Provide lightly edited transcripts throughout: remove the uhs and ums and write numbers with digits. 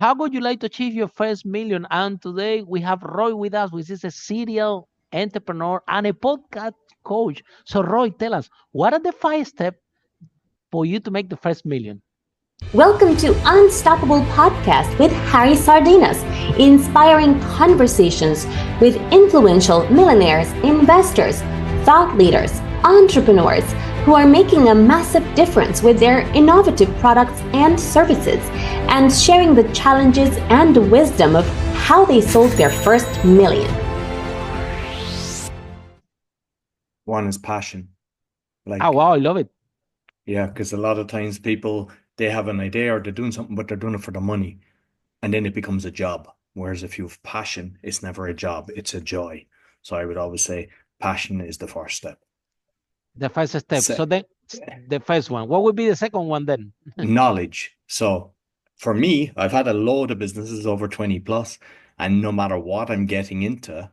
How would you like to achieve your first million? And today we have Roy with us, which is a serial entrepreneur and a podcast coach. So, Roy, tell us, what are the 5 steps for you to make the first million? Welcome to Unstoppable Podcast with Harry Sardinas, inspiring conversations with influential millionaires, investors, thought leaders, entrepreneurs who are making a massive difference with their innovative products and services, and sharing the challenges and wisdom of how they sold their first million. One is passion. Oh, wow, I love it. Yeah, because a lot of times people, they have an idea or they're doing something, but they're doing it for the money. And then it becomes a job. Whereas if you have passion, it's never a job, it's a joy. So I would always say passion is the first step. The first step. Se- So then the first one. What would be the second one then? Knowledge. So for me, I've had a load of businesses over 20 plus, and no matter what I'm getting into,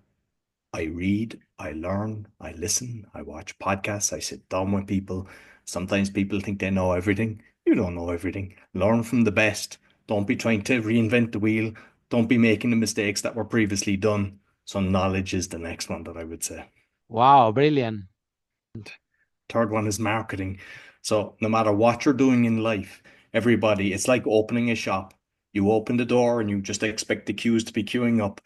I read, I learn, I listen, I watch podcasts, I sit down with people. Sometimes people think they know everything. You don't know everything. Learn from the best. Don't be trying to reinvent the wheel. Don't be making the mistakes that were previously done. So knowledge is the next one that I would say. Wow, brilliant. Third one is marketing. So no matter what you're doing in life, everybody, it's like opening a shop. You open the door and you just expect the queues to be queuing up.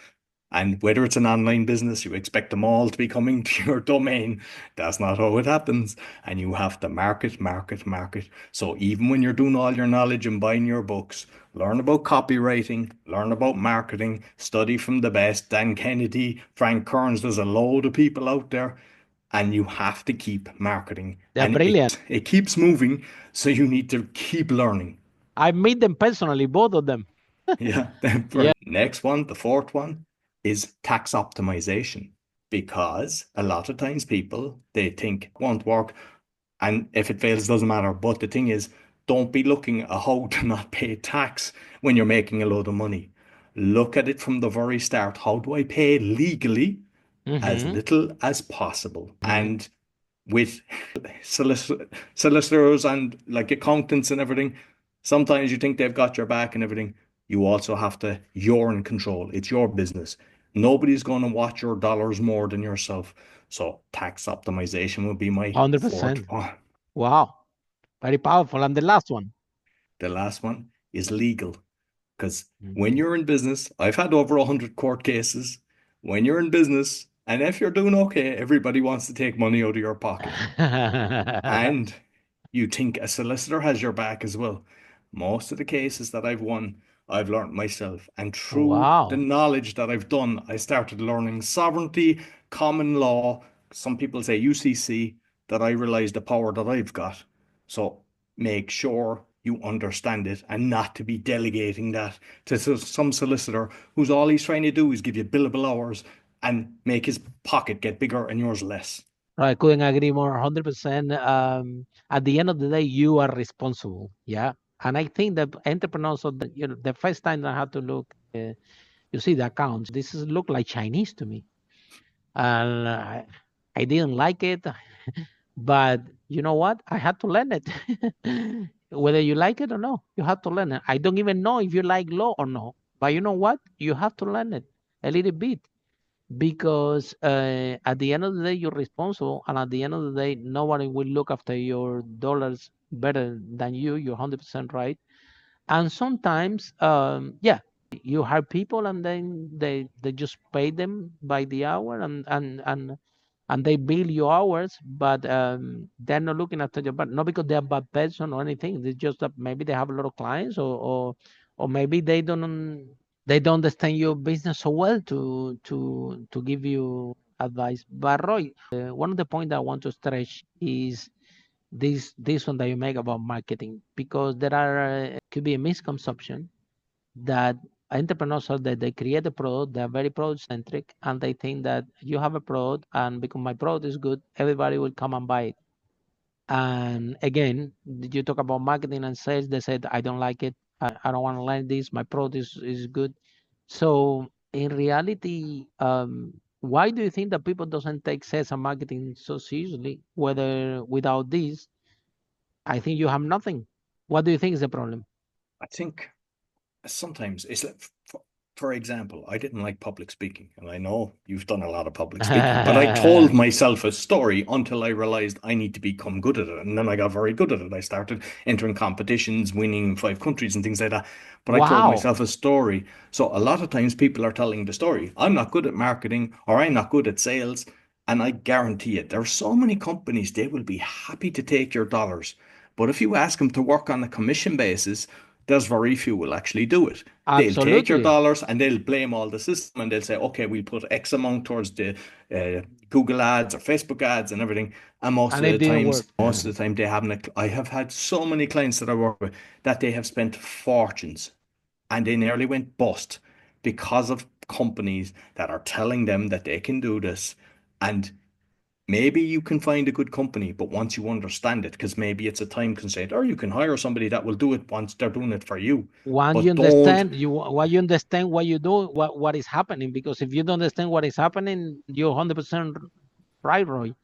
And whether it's an online business, you expect them all to be coming to your domain. That's not how it happens. And you have to market, market, market. So even when you're doing all your knowledge and buying your books, learn about copywriting, learn about marketing, study from the best. Dan Kennedy, Frank Kearns, there's a load of people out there. And you have to keep marketing. They're And brilliant. it keeps moving. So you need to keep learning. I meet them personally, both of them. Yeah. Yeah. Next one, the fourth one is tax optimization, because a lot of times people, they think it won't work, and if it fails, it doesn't matter. But the thing is, don't be looking at how to not pay tax when you're making a load of money. Look at it from the very start. How do I pay legally as little as possible? And with solicitors and like accountants and everything, sometimes you think they've got your back and everything. You also have to, you're in control. It's your business. Nobody's going to watch your dollars more than yourself. So tax optimization would be my 100%. fourth one. Wow. Very powerful. And the last one. The last one is legal. Because when you're in business, I've had over 100 court cases. When you're in business, and if you're doing okay, everybody wants to take money out of your pocket. And you think a solicitor has your back as well. Most of the cases that I've won, I've learned myself. And through the Wow. knowledge that I've done, I started learning sovereignty, common law, some people say UCC, that I realized the power that I've got. So make sure you understand it and not to be delegating that to some solicitor who's all he's trying to do is give you billable hours and make his pocket get bigger and yours less. I couldn't agree more. 100%. At the end of the day, you are responsible. Yeah. And I think that entrepreneurs, so that, the first time I had to look, you see the accounts, this is look like Chinese to me. And I didn't like it. But you know what? I had to learn it. Whether you like it or no, you have to learn it. I don't even know if you like law or no. But you know what? You have to learn it a little bit, because at the end of the day, you're responsible. And at the end of the day, nobody will look after your dollars better than you. You're 100% right. And sometimes, yeah, you hire people and then they just pay them by the hour, and they bill you hours, but they're not looking after your, but not because they're a bad person or anything. It's just that maybe they have a lot of clients, or maybe they don't understand your business so well to give you advice. But Roy, one of the points I want to stretch is this one that you make about marketing, because there are could be a misconception that entrepreneurs are that they create a product, they're very product centric, and they think that you have a product, and because my product is good, everybody will come and buy it. And again, you talk about marketing and sales, they said, I don't like it, I don't want to learn this, my product is good. So in reality, why do you think that people doesn't take sales and marketing so seriously? Whether without this, I think you have nothing. What do you think is the problem? I think sometimes it's like, for example, I didn't like public speaking, and I know you've done a lot of public speaking, but I told myself a story until I realized I need to become good at it. And then I got very good at it. I started entering competitions, winning 5 countries and things like that. But I told Wow. myself a story. So a lot of times people are telling the story. I'm not good at marketing or I'm not good at sales. And I guarantee it, there are so many companies, they will be happy to take your dollars. But if you ask them to work on a commission basis, there's very few will actually do it. They'll take your Absolutely. dollars and they'll blame all the system and they'll say, okay, we'll put X amount towards the Google ads or Facebook ads and everything. And And it didn't work. most of the time they haven't. I have had so many clients that I work with that they have spent fortunes and they nearly went bust because of companies that are telling them that they can do this. And maybe you can find a good company, but once you understand it, because maybe it's a time constraint, or you can hire somebody that will do it once they're doing it for you. Once you But don't, understand what you understand what you do, what is happening. Because if you don't understand what is happening, you're 100% right, Roy.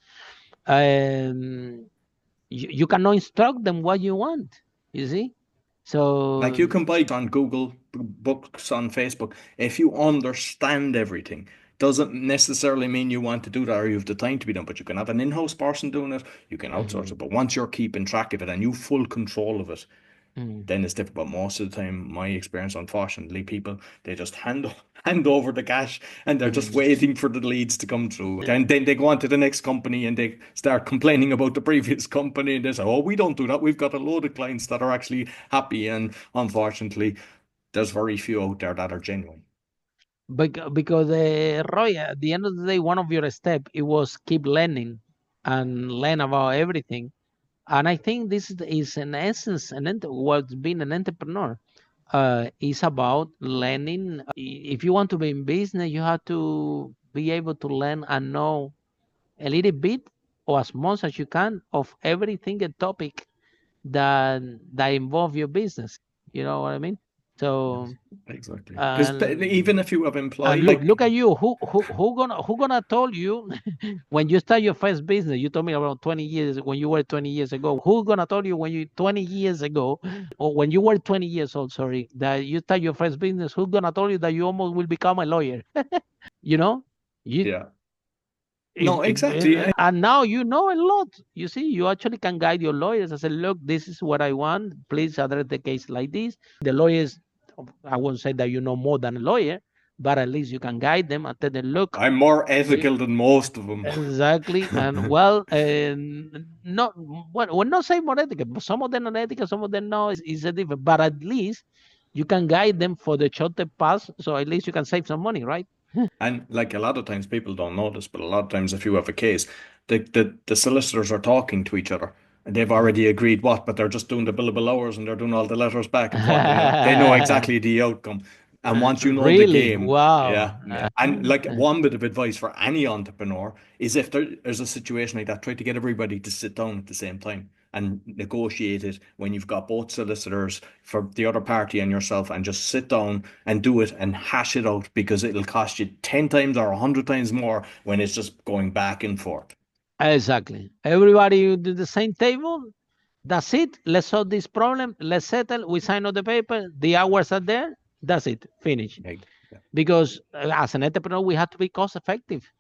You cannot instruct them what you want. You see, like, so you can buy on Google, books on Facebook. If you understand everything, doesn't necessarily mean you want to do that or you have the time to be done, but you can have an in-house person doing it, you can outsource it. mhm, But once you're keeping track of it and you full control of it, mhm. then it's different. But most of the time, my experience, unfortunately, people, they just hand over the cash and they're just Mhm. waiting for the leads to come through. And then they go on to the next company and they start complaining about the previous company and they say, "Oh, we don't do that. We've got a load of clients that are actually happy." And unfortunately, there's very few out there that are genuine. Because Roy, at the end of the day, one of your step it was keep learning and learn about everything. And I think this is in essence what's being an entrepreneur. Is about learning. If you want to be in business, you have to be able to learn and know a little bit or as much as you can of every single topic that involve your business. You know what I mean? Yes, So exactly. Because and even if you have and employees, look like, at you. Who gonna tell you when you start your first business? You told me around 20 years when you were 20 years ago. Who gonna tell you when you 20 years ago or when you were 20 years old? Sorry, that you start your first business. Who gonna tell you that you almost will become a lawyer? You know, you yeah, no, if exactly. and now you know a lot. You see, you actually can guide your lawyers and say, look, this is what I want. Please address the case like this. The lawyers, I won't say that you know more than a lawyer, but at least you can guide them and tell them, look, I'm more we ethical than most of them. exactly, and well, not well, we're not saying more ethical, but some of them are ethical, some of them no. Is a different, but at least you can guide them for the shorter path, so at least you can save some money, right? And like, a lot of times people don't notice, but a lot of times if you have a case, the solicitors are talking to each other and they've already agreed what, but they're just doing the billable hours and they're doing all the letters back and forth. They know exactly the outcome. And once you know the Really? game, Wow. yeah. And like, one bit of advice for any entrepreneur is, if there's a situation like that, try to get everybody to sit down at the same time and negotiate it when you've got both solicitors for the other party and yourself, and just sit down and do it and hash it out, because it'll cost you 10 times or 100 times more when it's just going back and forth. Exactly. Everybody do the same table. That's it. Let's solve this problem. Let's settle. We sign on the paper. The hours are there. That's it. Finish. Like, yeah. Because as an entrepreneur, we have to be cost effective.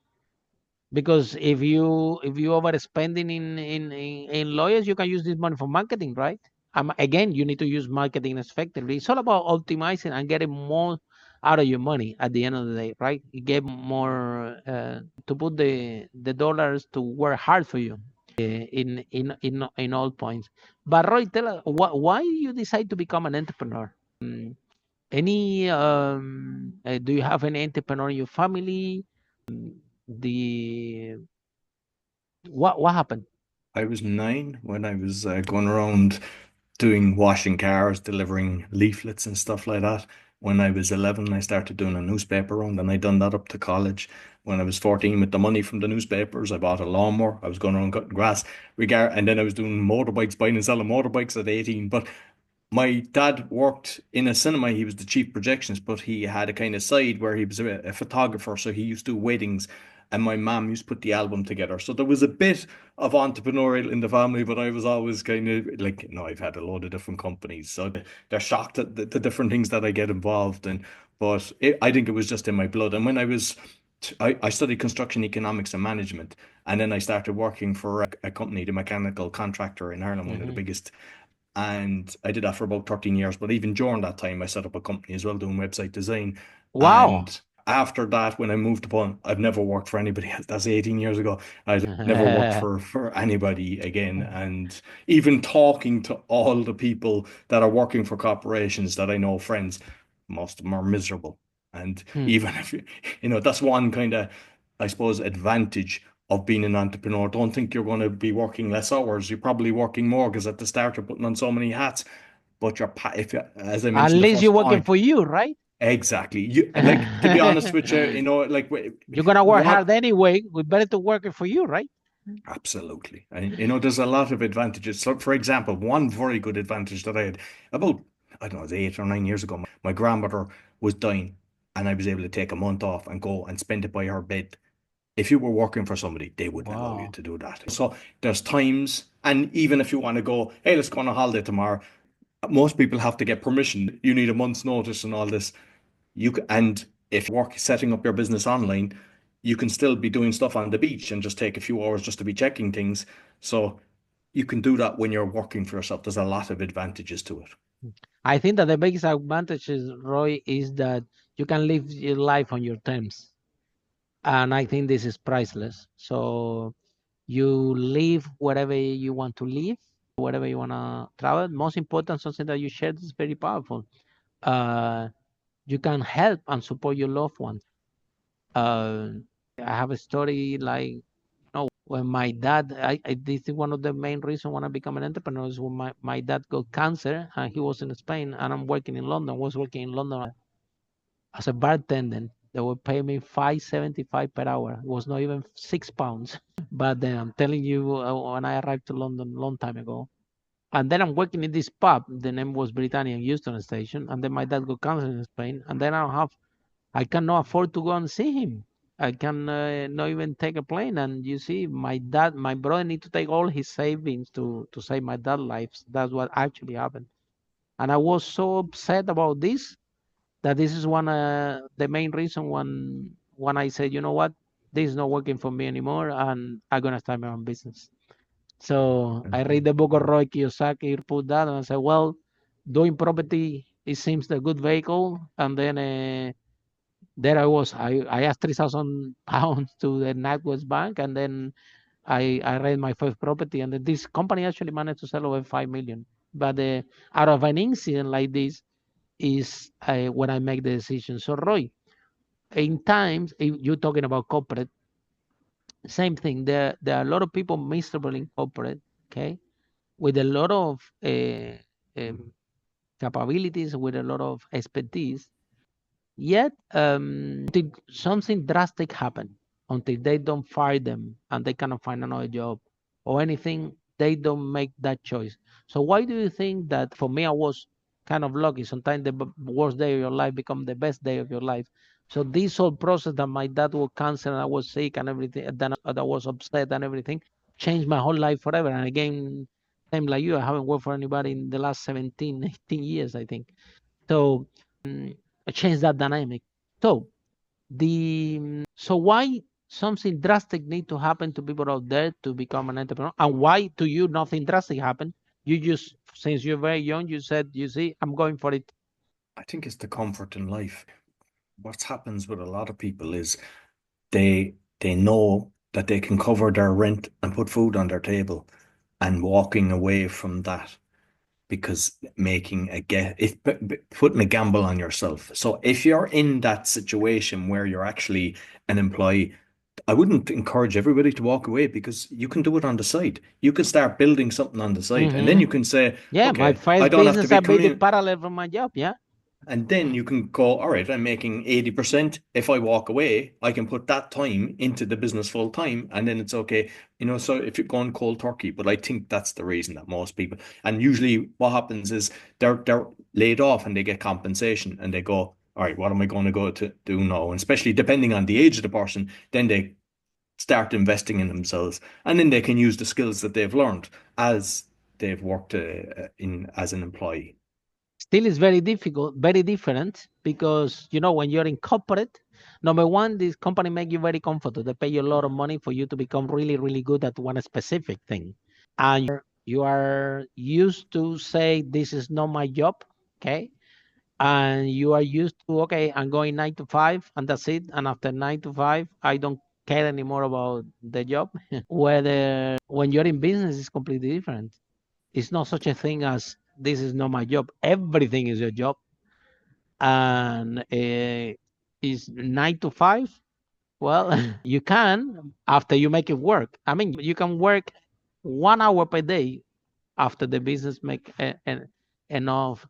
Because if you overspending in lawyers, you can use this money for marketing, right? Again, you need to use marketing effectively. It's all about optimizing and getting more out of your money at the end of the day, right? You get more to put the dollars to work hard for you in all points. But Roy, tell us why you decide to become an entrepreneur. Mm, any do you have any entrepreneur in your family? The what happened? I was 9 when I was going around doing washing cars, delivering leaflets and stuff like that. When I was 11, I started doing a newspaper run, and I done that up to college. When I was 14, with the money from the newspapers, I bought a lawnmower. I was going around cutting grass, and then I was doing motorbikes, buying and selling motorbikes at 18. But my dad worked in a cinema. He was the chief projectionist, but he had a kind of side where he was a photographer. So he used to do weddings and my mom used to put the album together. So there was a bit of entrepreneurial in the family, but I was always kind of like, I've had a load of different companies, so they're shocked at the different things that I get involved in. But I think it was just in my blood. And when I studied construction economics and management, and then I started working for a company, the mechanical contractor in Ireland, one of the biggest. And I did that for about 13 years. But even during that time, I set up a company as well doing website design. Wow. And after that, when I moved upon, I've never worked for anybody else. That's 18 years ago. I never worked for anybody again. And even talking to all the people that are working for corporations that I know, friends, most of them are miserable. And even if, that's one kind of, I suppose, advantage of being an entrepreneur. Don't think you're going to be working less hours. You're probably working more because at the start you're putting on so many hats. But as I At mentioned, the least you're first working point, for you, right? exactly. Like to be honest with you, like You're gonna work hard what anyway. We better to work it for you, right? absolutely. And there's a lot of advantages. So, for example, one very good advantage that I had about, I don't know, it was 8 or 9 years ago, my grandmother was dying, and I was able to take a month off and go and spend it by her bed. If you were working for somebody, they wouldn't allow you Wow. to do that. So there's times, and even if you want to go, hey, let's go on a holiday tomorrow, most people have to get permission. You need a month's notice and all this. And if you work setting up your business online, you can still be doing stuff on the beach and just take a few hours just to be checking things. So you can do that when you're working for yourself. There's a lot of advantages to it. I think that the biggest advantage is, Roy, is that you can live your life on your terms. And I think this is priceless. So you live wherever you want to live, wherever you want to travel. Most important, something that you shared is very powerful. Uh, you can help and support your loved ones. Uh, I have a story like, when my dad, this is one of the main reasons when I become an entrepreneur is when my dad got cancer and he was in Spain and I'm working in London, was working in London as a bartender. They were paying me 5.75 per hour. It was not even £6. But then I'm telling you, when I arrived to London a long time ago, and then I'm working in this pub. The name was Britannia Euston Station. And then my dad got cancer in Spain. And then I cannot afford to go and see him. I can not even take a plane. And you see, my brother need to take all his savings to save my dad's life. That's what actually happened. And I was so upset about this that this is one the main reason when I said, you know what, this is not working for me anymore, and I'm gonna start my own business. So I read the book of Roy Kiyosaki, put that, and I said, well, doing property, it seems a good vehicle. And then there I was. I asked £3,000 to the NatWest Bank, and then I read my first property, and then this company actually managed to sell over 5 million. But out of an incident like this is when I make the decision. So Roy, in times, if you're talking about corporate, same thing. There are a lot of people miserable in corporate, okay, with a lot of um, capabilities, with a lot of expertise. Yet, until something drastic happen, until they don't fire them and they cannot find another job or anything, they don't make that choice. So why do you think that? For me, I was kind of lucky. Sometimes the worst day of your life become the best day of your life. So this whole process that my dad was cancer and I was sick and everything, then I was upset and everything, changed my whole life forever. And again, same like you, I haven't worked for anybody in the last 17, 18 years, I think. So change that dynamic. So why something drastic need to happen to people out there to become an entrepreneur, and why to you nothing drastic happened? You just, since you're very young, you said, you see, I'm going for it. I think it's the comfort in life. What happens with a lot of people is they know that they can cover their rent and put food on their table, and walking away from that because putting a gamble on yourself. So if you're in that situation where you're actually an employee, I wouldn't encourage everybody to walk away, because you can do it on the side. You can start building something on the side, and then you can say, Yeah, my okay, I first don't have to business be I built it coming. parallel from my job. Yeah. And then you can go, all right, I'm making 80%. If I walk away, I can put that time into the business full time, and then it's okay. So if you're going cold turkey, but I think that's the reason that most people, and usually what happens is they're laid off and they get compensation and they go, all right, what am I going to go to do now? And especially depending on the age of the person, then they start investing in themselves, and then they can use the skills that they've learned as they've worked in as an employee. Still is very difficult, very different, because when you're in corporate, number one, this company make you very comfortable. They pay you a lot of money for you to become really, really good at one specific thing, and you are used to say this is not my job, okay, and you are used to, okay, I'm going 9 to 5 and that's it, and after 9 to 5 I don't care anymore about the job. Whether when you're in business, it's completely different. It's not such a thing as this is not my job. Everything is your job, and is 9 to 5. Well, you can after you make it work. I mean, you can work 1 hour per day after the business make enough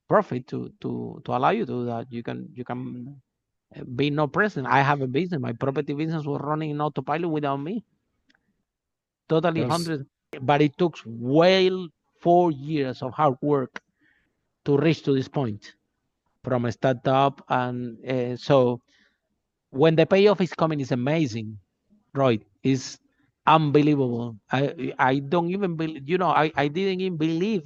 profit to allow you to do that. You can be no present. I have a business. My property business was running in autopilot without me. Totally Yes. 100, but it took well 4 years of hard work to reach to this point from a startup, and so when the payoff is coming, it's amazing, right? It's unbelievable. I don't even believe, I didn't even believe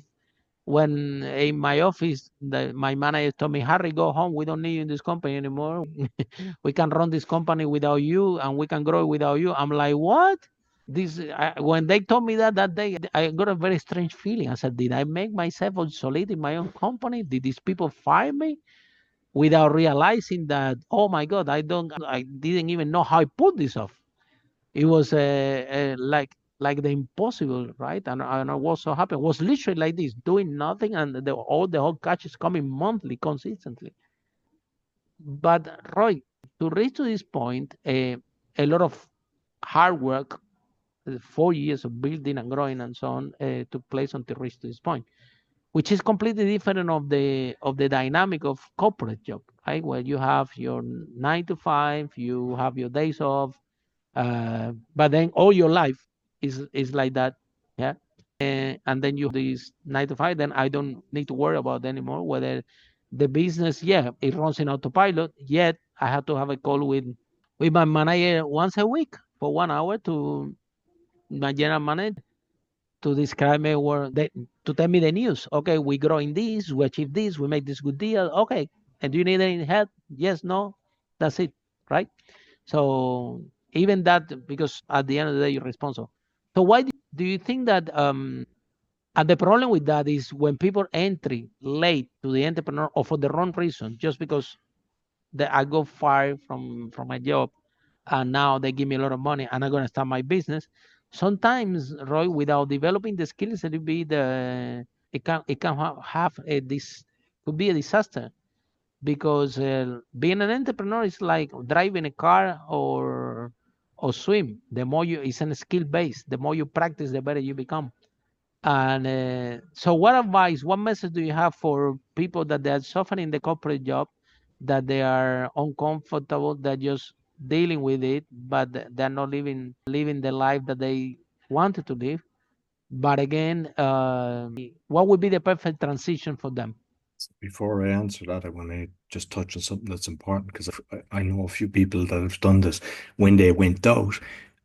when in my office my manager told me, Harry, go home. We don't need you in this company anymore. We can run this company without you, and we can grow without you. I'm like, what? When they told me that day, I got a very strange feeling. I said, did I make myself obsolete in my own company? Did these people fire me without realizing that? Oh my God, I didn't even know how I put this off. It was like the impossible, right? And I was so happy. It was literally like this, doing nothing, and the whole catch is coming monthly, consistently. But Roy, to reach to this point, a lot of hard work, 4 years of building and growing and so on, took place until reach to this point, which is completely different of the dynamic of corporate job, right? Where you have your 9 to 5, you have your days off, but then all your life is like that, yeah. And then you have this 9 to 5. Then I don't need to worry about anymore whether the business, yeah, it runs in autopilot. Yet I have to have a call with my manager once a week for 1 hour, to my general manager, to describe me to tell me the news. Okay, we grow in this, we achieve this, we make this good deal. Okay, and do you need any help? Yes, no, that's it, right? So even that, because at the end of the day, you're responsible. So why do you think that? And the problem with that is when people enter late to the entrepreneur, or for the wrong reason, just because I go fired from my job, and now they give me a lot of money, and I'm gonna start my business. Sometimes, Roy, without developing the skills, this could be a disaster, because being an entrepreneur is like driving a car or swim. The more it's a skill base. The more you practice, the better you become. And so, what message do you have for people that they are suffering the corporate job, that they are uncomfortable, they're just dealing with it, but they're not living the life that they wanted to live? But again, what would be the perfect transition for them? Before I answer that, I want to just touch on something that's important, because I know a few people that have done this when they went out,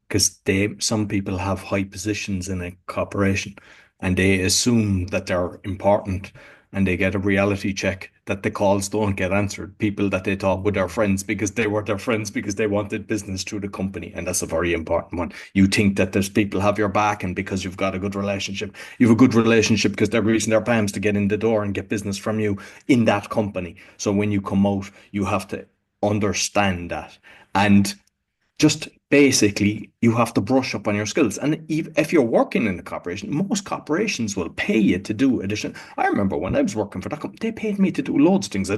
because some people have high positions in a corporation and they assume that they're important, and they get a reality check that the calls don't get answered. People that they thought were their friends because they were their friends because they wanted business through the company. And that's a very important one. You think that there's people have your back, and because you've got a good relationship, you have a good relationship because they're greasing their palms to get in the door and get business from you in that company. So when you come out, you have to understand that. And just basically, you have to brush up on your skills. And if you're working in a corporation, most corporations will pay you to do additional. I remember when I was working for that company, they paid me to do loads of things. I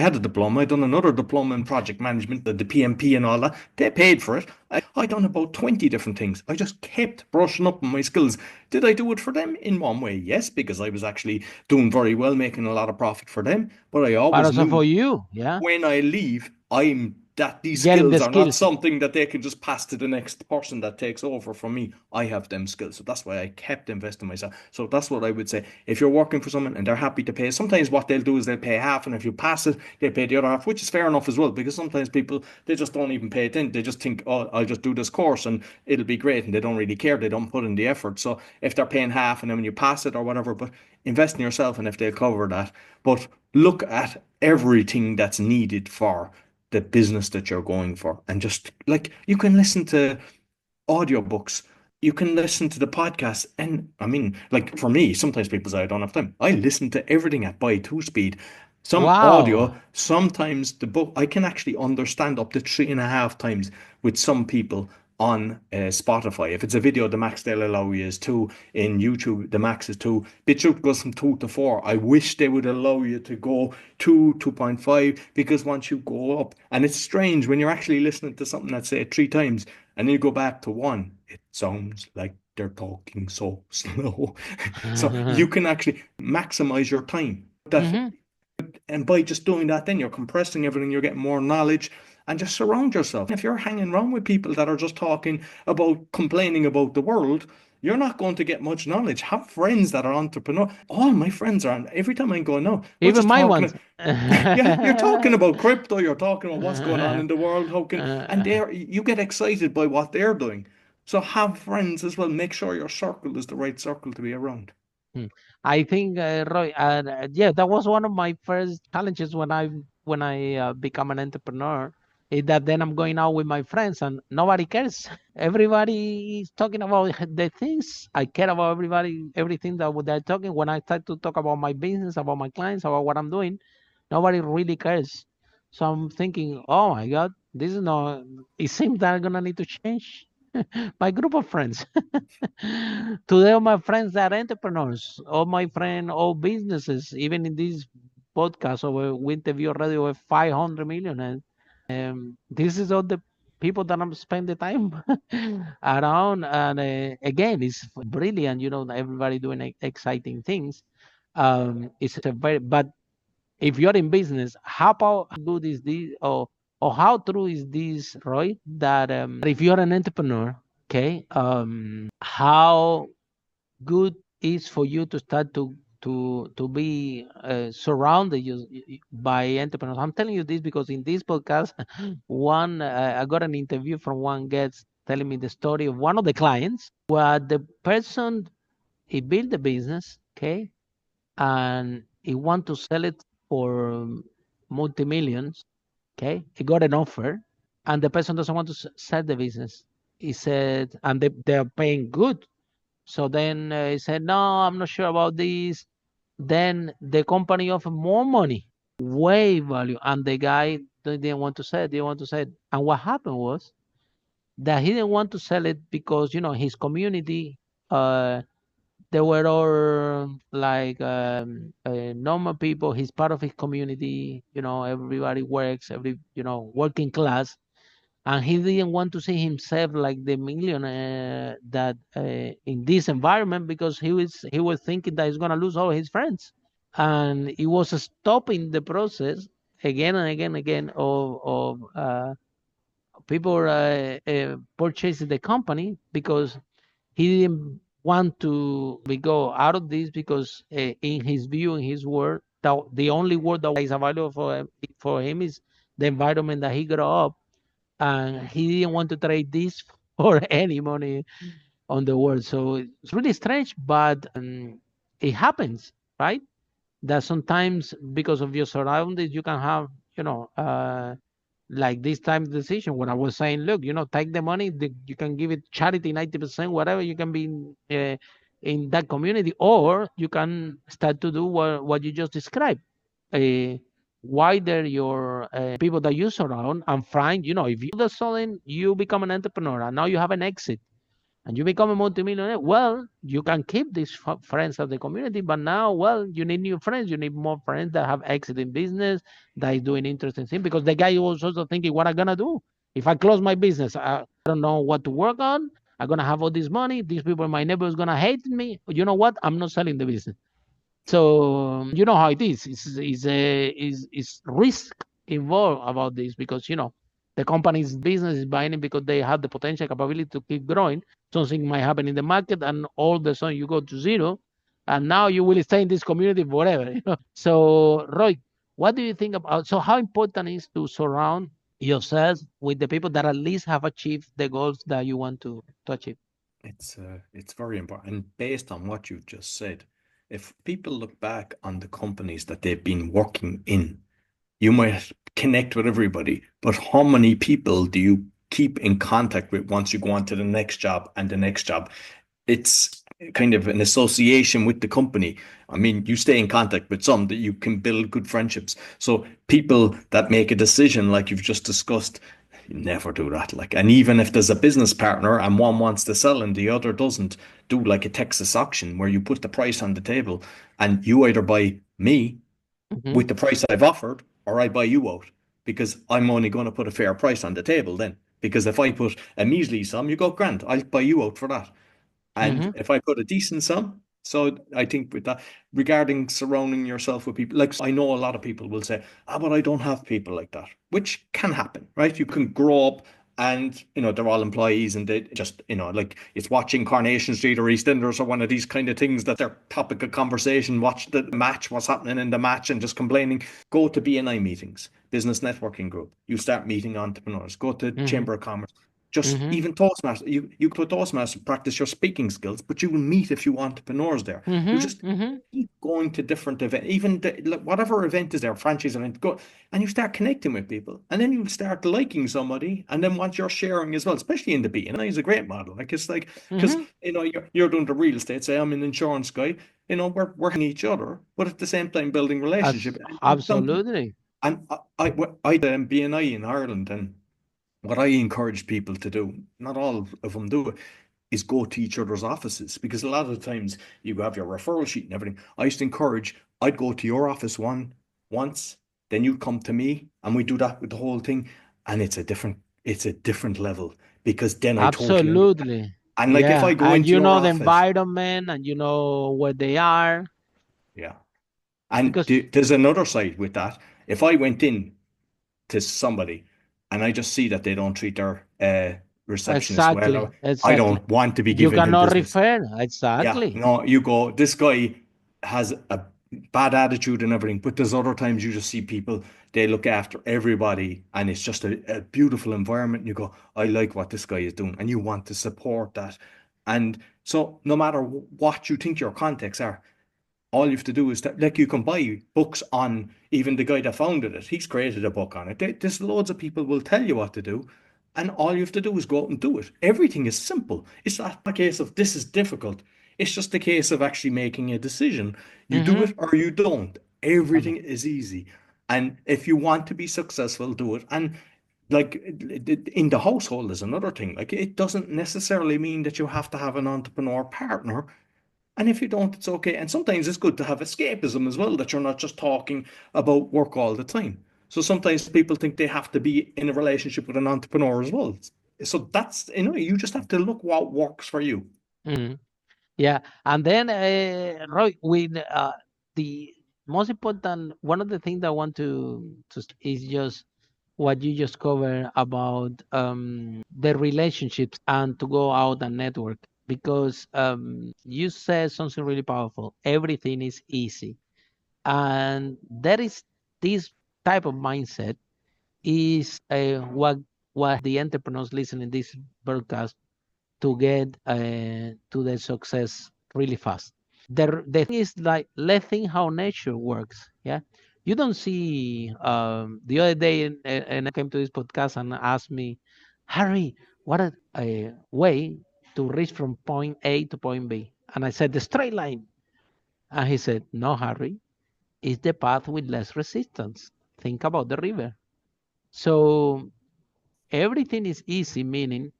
had a diploma. I done another diploma in project management, the PMP and all that. They paid for it. I done about 20 different things. I just kept brushing up on my skills. Did I do it for them? In one way, yes, because I was actually doing very well, making a lot of profit for them. But I But always also knew for you, yeah. when I leave, I'm that these Getting the skills are not skills. something that they can just pass to the next person that takes over from me. I have them skills. So that's why I kept investing myself. So that's what I would say. If you're working for someone and they're happy to pay, sometimes what they'll do is they'll pay half, and if you pass it, they pay the other half, which is fair enough as well, because sometimes people, they just don't even pay it in. They just think, oh, I'll just do this course and it'll be great. And they don't really care. They don't put in the effort. So if they're paying half and then when you pass it or whatever, but invest in yourself and if they'll cover that. But look at everything that's needed for the business that you're going for, and just like you can listen to audiobooks, you can listen to the podcast. And I mean, like for me, sometimes people say I don't have time. I listen to everything at by two speed. Some Wow. audio, sometimes the book, I can actually understand up to 3.5 times with some people on Spotify. If it's a video, the max they'll allow you is two. In YouTube, the max is two. BitChute goes from 2 to 4. I wish they would allow you to go 2.5, because once you go up, and it's strange when you're actually listening to something that say 3 times and then you go back to 1, it sounds like they're talking so slow. So you can actually maximize your time. That Hmm. And by just doing that, then you're compressing everything, you're getting more knowledge, and just surround yourself. If you're hanging around with people that are just talking about complaining about the world, you're not going to get much knowledge. Have friends that are entrepreneur. All my friends are, every time I go, no, we're Even just my ones. talking. Yeah, you're talking about crypto, you're talking about what's going on in the world, and you get excited by what they're doing. So have friends as well. Make sure your circle is the right circle to be around. Hmm. I think, Roy, yeah, that was one of my first challenges when I become an entrepreneur. Is that then I'm going out with my friends and nobody cares. Everybody is talking about the things I care about. Everybody, everything that they're talking. When I start to talk about my business, about my clients, about what I'm doing, nobody really cares. So I'm thinking, oh my God, this is not. It seems that I'm gonna need to change my group of friends. Today, all my friends are entrepreneurs. All my friends, all businesses. Even in this podcast, we interview already over 500 million. And this is all the people that I'm spending time around. And again, it's brilliant. Everybody doing exciting things. It's a very, but if you're in business, how good is this, or how true is this, Roy? That if you're an entrepreneur, okay, how good is for you to start to be surrounded by entrepreneurs. I'm telling you this because in this podcast, one I got an interview from one gets telling me the story of one of the clients where the person he built the business, okay, and he want to sell it for multi-millions. Okay, he got an offer, and the person doesn't want to sell the business. He said, and they're paying good. So then he said, no, I'm not sure about this. Then the company offered more money, way value, and the guy didn't want to sell. Didn't want to sell. And what happened was that he didn't want to sell it because his community. They were all like normal people. He's part of his community. Everybody works, working class, and he didn't want to see himself like the millionaire that in this environment because he was thinking that he's gonna lose all his friends, and he was stopping the process again and again and again of people purchasing the company because he didn't want to we go out of this because in his view, in his word, the only word that is available for him is the environment that he grew up, and he didn't want to trade this for any money on the world. So it's really strange, but it happens, right? That sometimes because of your surroundings, you can have, like this time decision when I was saying, look, take the money, you can give it charity 90%, whatever, you can be in that community, or you can start to do what you just described. Uh, Wider your people that you surround and find, if you all of a sudden you become an entrepreneur and now you have an exit and you become a multimillionaire, well, you can keep these friends of the community, but now, well, you need new friends. You need more friends that have exit in business, that is doing interesting things. Because the guy was also thinking, what am I gonna do if I close my business? I don't know what to work on. I'm gonna have all this money. These people in my neighborhood gonna hate me. You know what? I'm not selling the business. So you know how it is. It's risk involved about this because The company's business is buying it because they have the potential capability to keep growing. Something might happen in the market, and all of a sudden you go to zero, and now you will stay in this community forever. So, Roy, what do you think about? So, how important is to surround yourself with the people that at least have achieved the goals that you want to achieve? It's very important. And based on what you just said, if people look back on the companies that they've been working in, you might connect with everybody, but how many people do you keep in contact with once you go on to the next job and the next job? It's kind of an association with the company. I mean, you stay in contact with some that you can build good friendships. So people that make a decision, like you've just discussed, you never do that. Like, and even if there's a business partner and one wants to sell and the other doesn't, do like a Texas auction where you put the price on the table and you either buy me Mm-hmm. with the price I've offered or I buy you out because I'm only going to put a fair price on the table then. Because if I put a measly sum, you go, Grant, I'll buy you out for that. And Mm-hmm. if I put a decent sum, so I think with that, regarding surrounding yourself with people, like I know a lot of people will say, ah, but I don't have people like that, which can happen, right? You can grow up and, they're all employees and they just, like it's watching Coronation Street or EastEnders or one of these kind of things that their topic of conversation, watch the match, what's happening in the match and just complaining. Go to BNI meetings, business networking group. You start meeting entrepreneurs, go to Mm-hmm. Chamber of Commerce. Just Mm-hmm. even Toastmasters, you go to Toastmasters, practice your speaking skills, but you will meet a few entrepreneurs there. You Mm-hmm. just Mm-hmm. keep going to different events, even like, whatever event is there, franchise event, go and you start connecting with people, and then you start liking somebody, and then once you're sharing as well, especially in the BNI is a great model. Like it's like because Mm-hmm. you're doing the real estate, say I'm an insurance guy, we're helping each other, but at the same time building relationship. And Absolutely. and I BNI in Ireland and what I encourage people to do, not all of them do it, is go to each other's offices because a lot of the times you have your referral sheet and everything. I used to encourage, I'd go to your office once, then you'd come to me and we do that with the whole thing. And it's a different level because then I totally understand. Absolutely. And like if Yeah. I go And into you your know the office, environment and you know where they are. yeah. And Because there's another side with that. If I went in to somebody and I just see that they don't treat their receptionist exactly, well, I exactly. don't want to be You giving him cannot business. refer. Yeah, Exactly. no, you go, this guy has a bad attitude and everything, but there's other times you just see people, they look after everybody and it's just a beautiful environment. And you go, I like what this guy is doing, and you want to support that. And so, no matter what you think your contacts are, all you have to do is that, like, you can buy books on even the guy that founded it. He's created a book on it. There's loads of people will tell you what to do, and all you have to do is go out and do it. Everything is simple. It's not a case of this is difficult. It's just a case of actually making a decision. You do Mm-hmm. it or you don't. Everything is easy. And if you want to be successful, do it. And like in the household is another thing. Like it doesn't necessarily mean that you have to have an entrepreneur partner, and if you don't, it's okay. And sometimes it's good to have escapism as well, that you're not just talking about work all the time. So sometimes people think they have to be in a relationship with an entrepreneur as well. So that's, you just have to look what works for you. Mm-hmm. Yeah. And then, Roy, with the most important, one of the things I want to is just what you just covered about the relationships and to go out and network because you said something really powerful. Everything is easy, and that is this type of mindset is what the entrepreneurs listening this broadcast to get to the success really fast. The thing is like let's think how nature works. Yeah, you don't see the other day and I came to this podcast and asked me, Harry, what a way to reach from point A to point B, and I said the straight line, and he said, no, Harry, it's the path with less resistance. Think about the river. So everything is easy, meaning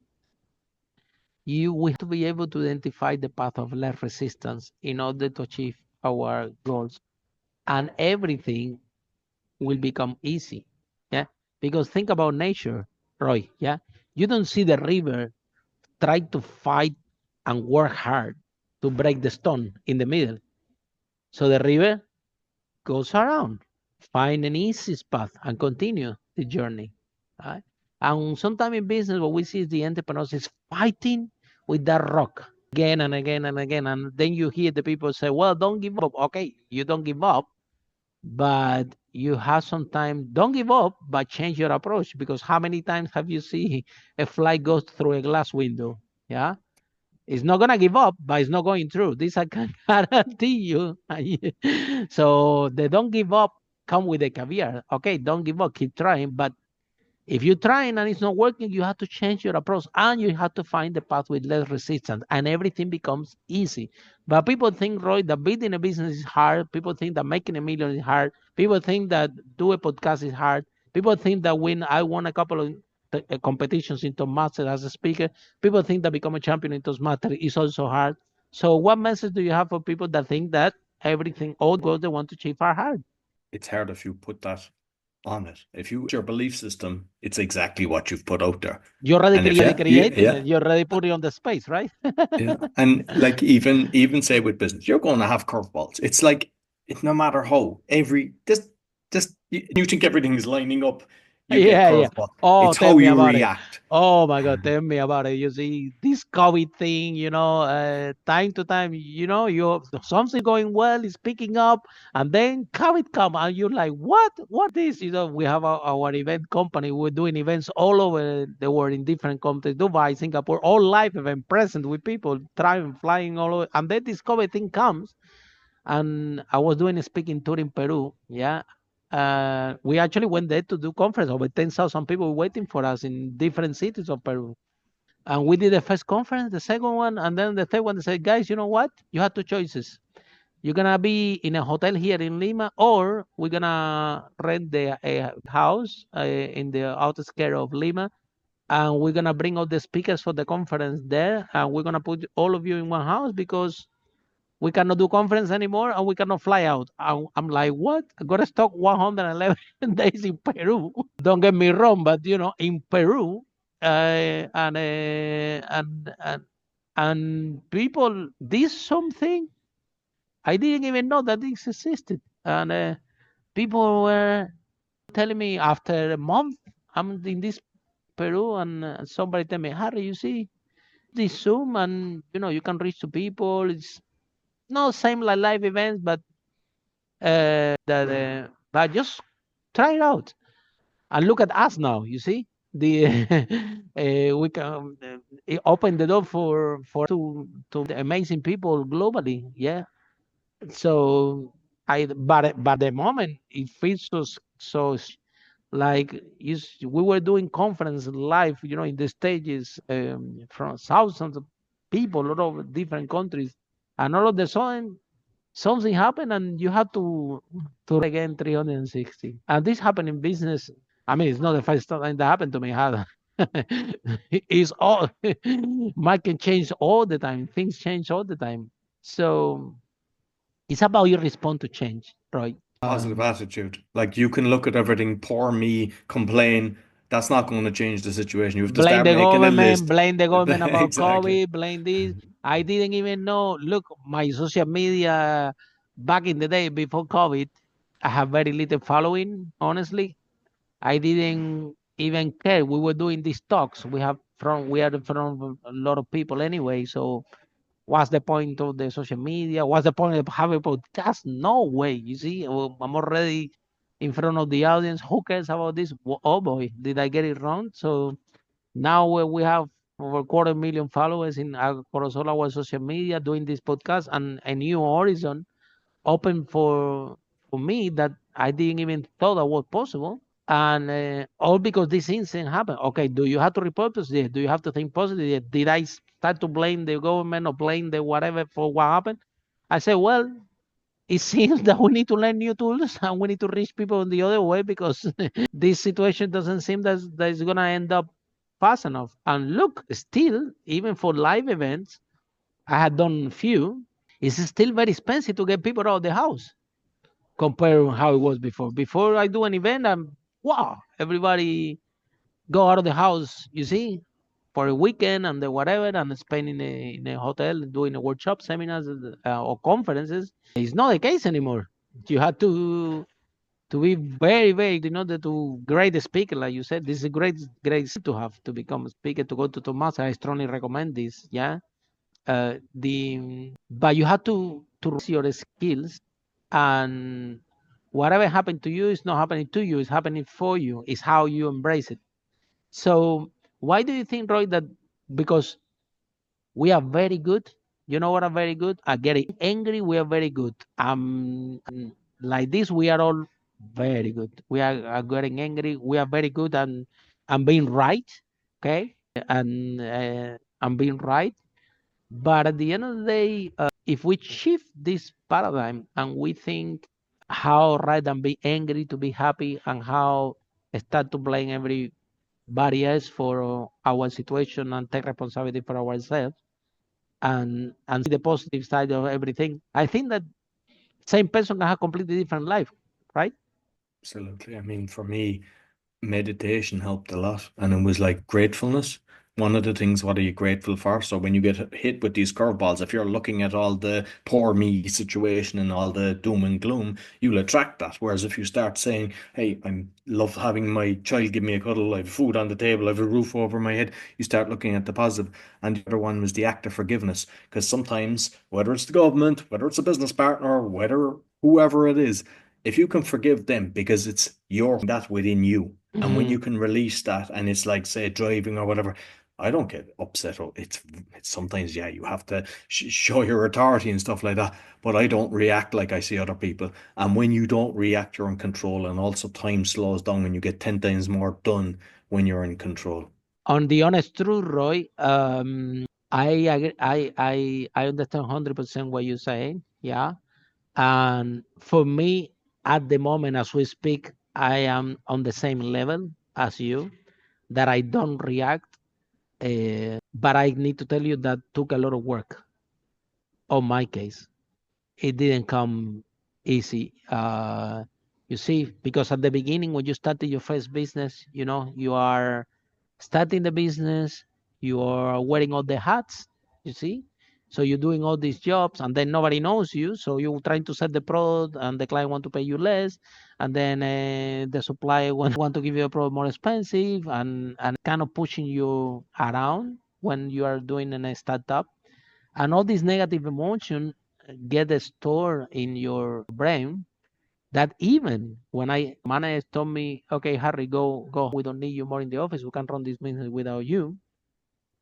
you we have to be able to identify the path of less resistance in order to achieve our goals, and everything will become easy. Yeah, because think about nature, Roy. Yeah, you don't see the river try to fight and work hard to break the stone in the middle. So the river goes around, find an easy path, and continue the journey. Right? And sometimes in business, what we see is the entrepreneurs is fighting with that rock again and again and again. And then you hear the people say, well, don't give up. Okay, you don't give up, but you have some time. Don't give up, but change your approach. Because how many times have you seen a fly goes through a glass window? Yeah. It's not gonna give up, but it's not going through. This I can guarantee you. So the don't give up come with a caveat. Okay, don't give up, keep trying. But if you're trying and it's not working, you have to change your approach and you have to find the path with less resistance, and everything becomes easy. But people think, Roy, that building a business is hard. People think that making a million is hard. People think that do a podcast is hard. People think that when I won a couple of competitions in Toastmasters as a speaker, people think that become a champion in Toastmasters is also hard. So what message do you have for people that think that everything, all the goals they want to achieve are hard? It's hard if you put that on it. If you your belief system, it's exactly what you've put out there. You're already And if creating it. You're already putting it on the space, right? yeah. And like even say with business, you're going to have curveballs. It's like no matter how you think everything is lining up, you get Yeah. curveball. Oh, It's tell how me you about it. react. Oh my God, tell me about it. You see, this COVID thing, time to time, you something going well, is picking up, and then COVID come, and you're like, what? What is? We have our event company. We're doing events all over the world in different countries, Dubai, Singapore, all live event present with people trying, flying all over, and then this COVID thing comes, and I was doing a speaking tour in Peru. Yeah. We actually went there to do conference. Over 10,000 people waiting for us in different cities of Peru. And we did the first conference, the second one, and then the third one. They said, guys, you know what? You have two choices. You're going to be in a hotel here in Lima, or we're going to rent a house in the outskirts of Lima. And we're going to bring all the speakers for the conference there. And we're going to put all of you in one house because we cannot do conference anymore and we cannot fly out. I'm like, what? I got to stock 111 days in Peru. Don't get me wrong, but in Peru, and people, this something I didn't even know that this existed, and people were telling me after a month I'm in this Peru, and somebody tell me, Harry, you see this Zoom, and you can reach to people. It's not same like live events, but but just try it out and look at us now. You see, the we can open the door for to the amazing people globally. Yeah. So but at the moment it feels so like we were doing conference live, in the stages from thousands of people all over different countries, and all of the sudden something happened and you have to again 360. And this happened in business. I mean, it's not the first time that happened to me. It's all market change all the time. Things change all the time. So it's about your response to change, right? Positive attitude. Like you can look at everything, poor me, complain. That's not going to change the situation. You have to Blame start the making a government, list. blame the government about Exactly. COVID, blame this. I didn't even know. Look, my social media back in the day before COVID, I have very little following, honestly. I didn't even care. We were doing these talks. We are from a lot of people anyway. So what's the point of the social media? What's the point of having a podcast? No way. You see, I'm already in front of the audience. Who cares about this? Oh boy, did I get it wrong? So now we have over 250,000 followers in across all our social media doing this podcast, and a new horizon open for me that I didn't even thought that was possible. And all because this incident happened. Okay, do you have to repurpose this? Do you have to think positive? Did I start to blame the government or blame the whatever for what happened? I said, well, it seems that we need to learn new tools and we need to reach people in the other way because this situation doesn't seem that it's going to end up fast enough. And look, still, even for live events, I had done few. It's still very expensive to get people out of the house compared to how it was before. Before I do an event, wow, everybody go out of the house, you see, for a weekend and the whatever, and spend in a hotel doing a workshop, seminars, or conferences. It's not the case anymore. You have to to be very, very good in order to great speaker, like you said. This is a great skill to have to become a speaker, to go to Tomas. I strongly recommend this. Yeah. But you have to raise your skills, and whatever happened to you is not happening to you, it's happening for you. It's how you embrace it. So why do you think, Roy, that because we are very good, you know what are very good at getting angry, we are very good. Like this, we are all very good. We are getting angry, we are very good, and being right. Okay. And being right. But at the end of the day, if we shift this paradigm and we think how right and be angry to be happy, and how start to blame everybody else for our situation and take responsibility for ourselves, and see the positive side of everything, I think that same person can have completely different life, right? Absolutely. I mean, for me, meditation helped a lot, and it was like gratefulness. One of the things, what are you grateful for? So when you get hit with these curveballs, if you're looking at all the poor me situation and all the doom and gloom, you'll attract that. Whereas if you start saying, hey, I love having my child give me a cuddle, I have food on the table, I have a roof over my head, you start looking at the positive. And the other one was the act of forgiveness. Because sometimes, whether it's the government, whether it's a business partner, whether whoever it is, if you can forgive them because it's your that within you, and when you can release that, and it's like, say, driving or whatever, I don't get upset. It's sometimes, yeah, you have to show your authority and stuff like that. But I don't react like I see other people. And when you don't react, you're in control. And also, time slows down, and you get 10 times more done when you're in control. On the honest truth, Roy, I agree, I understand 100% what you're saying. Yeah. And for me, at the moment as we speak, I am on the same level as you, that I don't react. But I need to tell you that took a lot of work on my case. It didn't come easy. You see, because at the beginning, when you started your first business, you are starting the business, you are wearing all the hats, you see. So you're doing all these jobs, and then nobody knows you. So you're trying to sell the product, and the client want to pay you less, and then the supplier want to give you a product more expensive, and kind of pushing you around when you are doing a startup. And all this negative emotion get stored in your brain, that even when my manager told me, okay, Harry, go, we don't need you more in the office, we can run this business without you.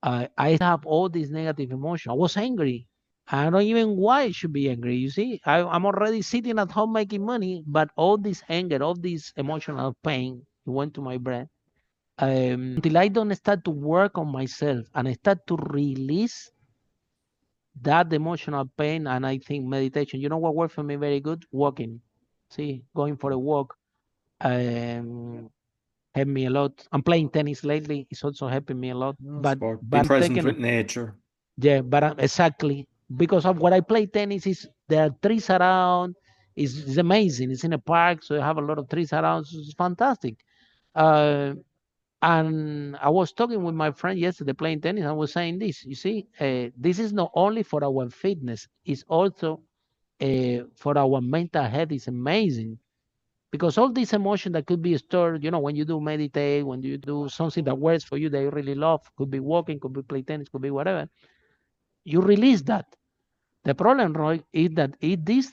I have all this negative emotion. I was angry. I don't even why I should be angry. You see, I'm already sitting at home making money, but all this anger, all this emotional pain went to my brain. Until I don't start to work on myself and I start to release that emotional pain, and I think meditation. You know what worked for me very good? Walking. See, going for a walk helped me a lot. I'm playing tennis lately. It's also helping me a lot. But Sport. Being but present taking with nature. yeah, but exactly because of what I play tennis is there are trees around. It's amazing. It's in a park, so you have a lot of trees around. So it's fantastic. Uh, and I was talking with my friend yesterday playing tennis. I was saying this. You see, this is not only for our fitness; it's also for our mental health. It's amazing because all this emotion that could be stored, when you do meditate, when you do something that works for you that you really love, could be walking, could be play tennis, could be whatever, you release that. The problem, Roy, is that if this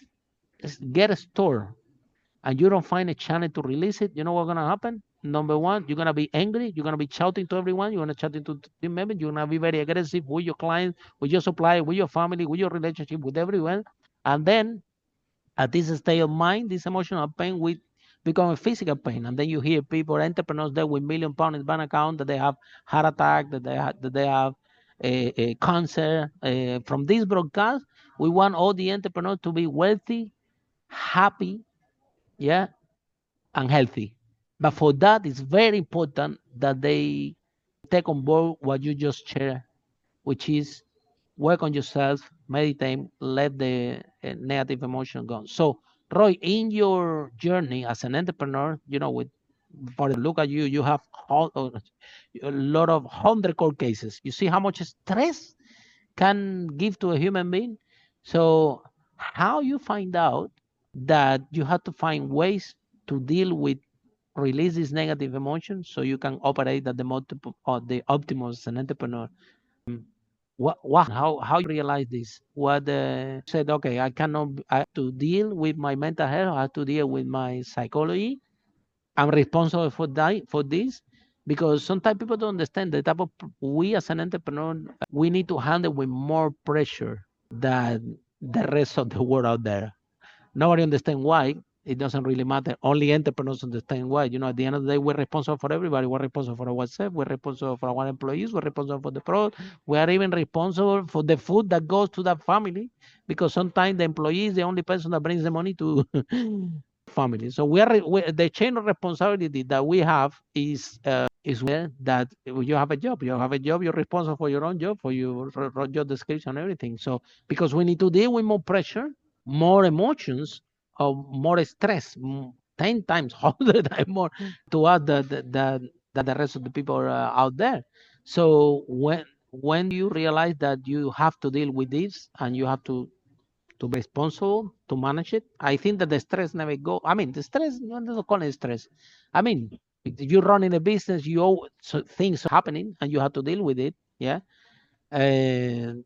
get stored and you don't find a channel to release it, you know what's gonna happen? Number one, you're gonna be angry. You're gonna be shouting to everyone. You're gonna shouting to team members. You're gonna be very aggressive with your clients, with your supplier, with your family, with your relationship, with everyone. And then at this state of mind, this emotional pain will become a physical pain. And then you hear people, entrepreneurs there with £1 million in bank account, that they have heart attack, that they have a cancer. From this broadcast, we want all the entrepreneurs to be wealthy, happy, yeah, and healthy. But for that, it's very important that they take on board what you just shared, which is work on yourself, meditate, let the negative emotion go. So, Roy, in your journey as an entrepreneur, with for the look at you, you have a lot of 100 court cases. You see how much stress can give to a human being. So, how you find out that you have to find ways to deal with, release these negative emotions so you can operate at the multiple or the optimal as an entrepreneur. How you realize this? What said? Okay, I have to deal with my mental health. I have to deal with my psychology. I'm responsible for that, for this, because sometimes people don't understand the type of, we as an entrepreneur, we need to handle with more pressure than the rest of the world out there. Nobody understands why. It doesn't really matter. Only entrepreneurs understand why. At the end of the day, we're responsible for everybody. We're responsible for our WhatsApp. We're responsible for our employees. We're responsible for the product. We are even responsible for the food that goes to that family, because sometimes the employee is the only person that brings the money to family. So the chain of responsibility that we have is where that you have a job. You have a job. You're responsible for your own job, for your job description, and everything. So because we need to deal with more pressure, more emotions, or more stress, 10 times, 100 times more to us than the rest of the people out there. So when you realize that you have to deal with this and you have to be responsible to manage it, I think that the stress never go. I mean, the stress, no, doesn't call it stress. I mean, if you're running a business, so things are happening and you have to deal with it. Yeah. And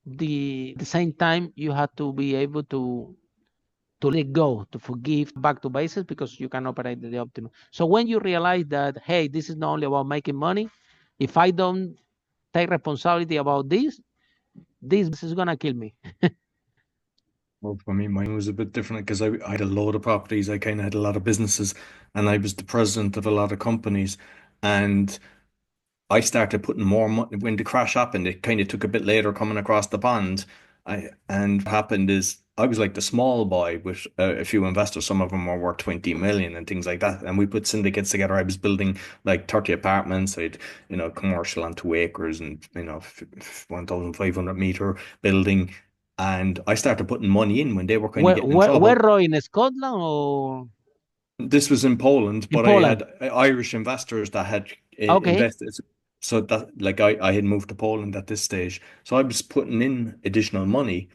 the same time, you have to be able to let go, to forgive, back to basics, because you can operate at the optimum. So when you realize that, hey, this is not only about making money, if I don't take responsibility about this is gonna kill me. Well, for me, mine was a bit different because I had a load of properties. I kind of had a lot of businesses, and I was the president of a lot of companies. And I started putting more money when the crash happened. It kind of took a bit later coming across the pond. And what happened is I was like the small boy with a few investors. Some of them were worth 20 million and things like that. And we put syndicates together. I was building like 30 apartments. I'd, commercial on 2 acres and, 1,500 meter building. And I started putting money in when they were kind of getting in trouble. Where, Roy, in Scotland or? This was in Poland, but I had Irish investors that had invested. So that, like, I had moved to Poland at this stage. So I was putting in additional money,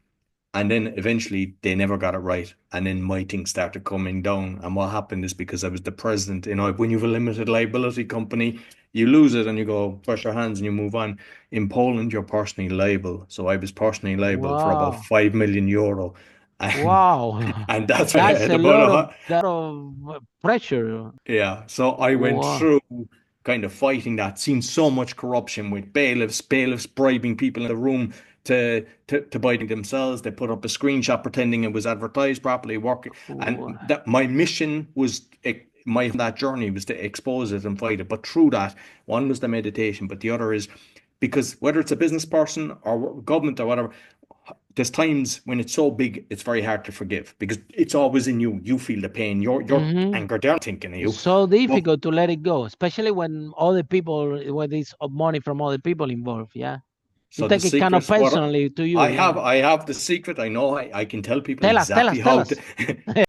and then eventually they never got it right. And then my things started coming down. And what happened is, because I was the president, when you have a limited liability company, you lose it and you go, wash your hands and you move on. In Poland, you're personally liable. So I was personally liable for about 5 million euro. And, and that's why I had a lot of pressure. Yeah. So I went through kind of fighting that, seen so much corruption with bailiffs bribing people in the room to buy themselves. They put up a screenshot pretending it was advertised properly, working. And that my mission was, that journey was to expose it and fight it. But through that, one was the meditation, but the other is, because whether it's a business person or government or whatever, there's times when it's so big, it's very hard to forgive, because it's always in you. You feel the pain. You're anchored. They're thinking of you. It's so difficult to let it go, especially when there's money from other people involved. Yeah. So you take it kind of personally to you. I have the secret. I know I can tell people exactly how to.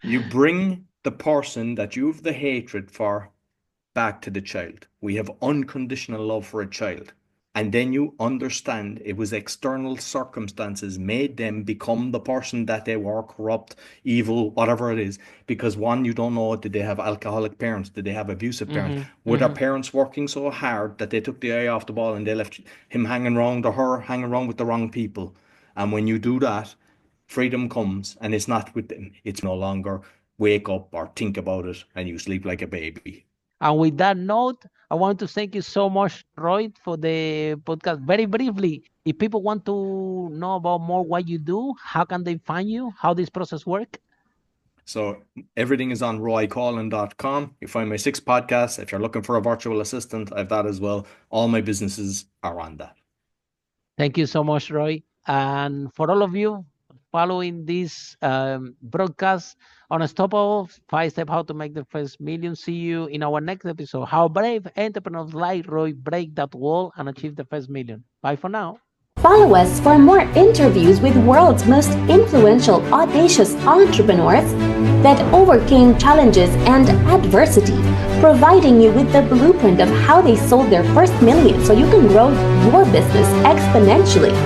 You bring the person that you have the hatred for back to the child. We have unconditional love for a child. And then you understand it was external circumstances made them become the person that they were, corrupt, evil, whatever it is. Because one, you don't know, did they have alcoholic parents? Did they have abusive parents? Were their parents working so hard that they took the eye off the ball and they left him hanging around, or her hanging around with the wrong people? And when you do that, freedom comes, and it's not with them. It's no longer wake up or think about it and you sleep like a baby. And with that note, I want to thank you so much, Roy, for the podcast. Very briefly, if people want to know about more what you do, how can they find you? How this process work? So everything is on roycoughlan.com. You find my 6 podcasts. If you're looking for a virtual assistant, I have that as well. All my businesses are on that. Thank you so much, Roy. And for all of you following this broadcast, Unstoppable 5-Step How to Make the First Million. See you in our next episode. How brave entrepreneurs like Roy break that wall and achieve the first million. Bye for now. Follow us for more interviews with world's most influential, audacious entrepreneurs that overcame challenges and adversity, providing you with the blueprint of how they sold their first million so you can grow your business exponentially.